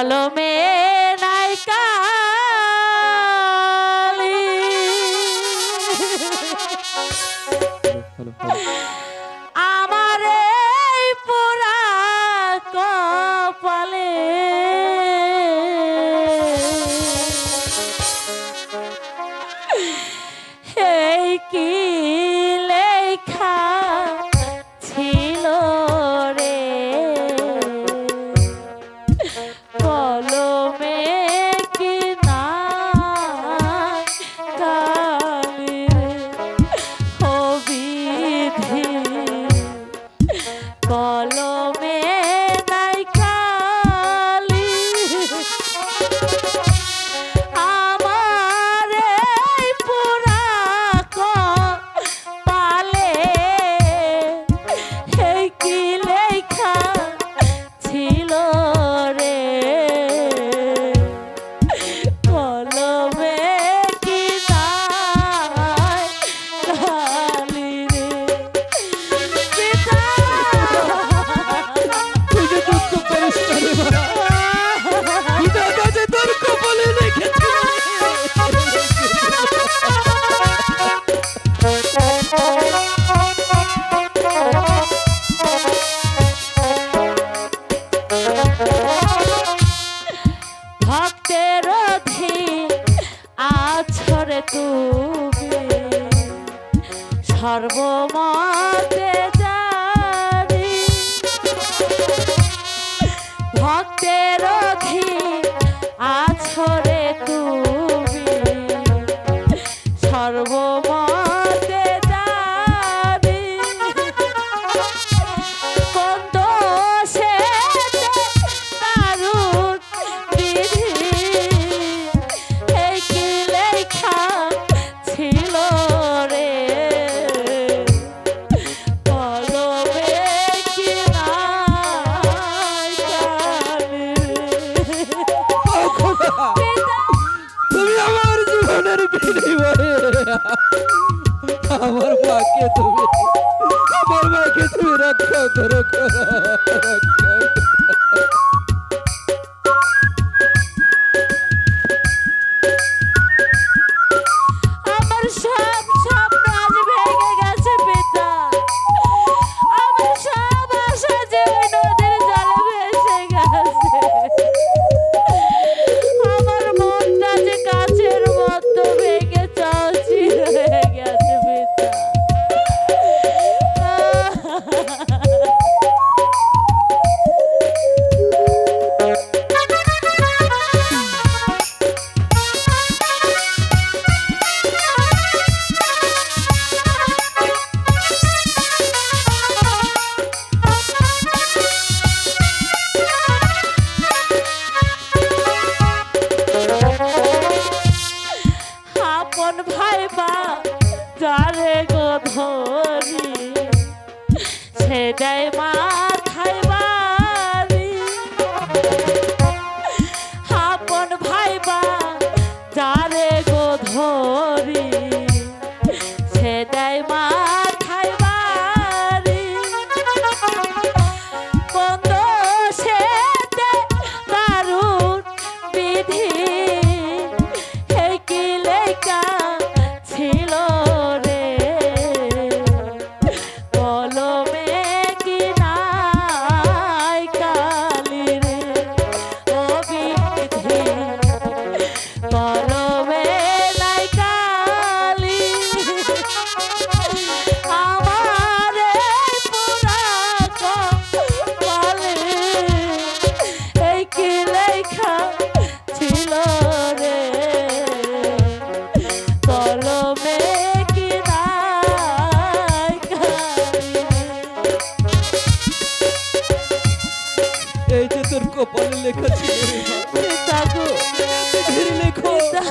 কলমে নাই কালি আমার এই পোড়া কপালে এই কি লেখা ছিল রে কলমে কি না কালি ও বিধি কলমে নাই কালি আমার এই পুরা কপালে এই কি লেখা ছিল রে কলমে কি নাই কালি রে পিতা তুই যে দুঃখ করিস না রে মা। বিধাতা যে তোর কপালে লিখেছে। ভক্তের অধীন আছরে তুমি সর্বমতে জানি ভক্তের অধীন আছরে তুমি সর্বমতে জানি কোন দোষেতে দারুণ বিধি এই কি লেখা ছিল রে কলমে কি নাই কালি তুমি আমার জীবনের বিনিময়ে আমার মাকে তুমি রক্ষা করো রক্ষা করো। আমার সব স্বপ্ন আজ ভেঙে গেছে পিতা আমার সব আশা যে ওই নদীর জলে ভেসে গেছে আমার মনটা যে কাছের মতো ভেঙে চৌচির হয়ে গেছে পিতা আপন ভাইবা যারে গো ধরি সেটাই মাথায় বাড়ি আপন ভাইবা যারে গো ধরি সেটাই মাথায় বাড়ি কোন দোষেতে দারুণ বিধি এই কি লেখা ছিল রে কলমে কি নাই কালি রে ও বিধি কলমে নাই কালি আমার এই পুরা কপালে এই কি লেখা ছিল রে কলমে কি নাই কালি এই যে তোর কপালে লেখা ছিল রে মা। পিতা গো ধীরে লেখো পিতা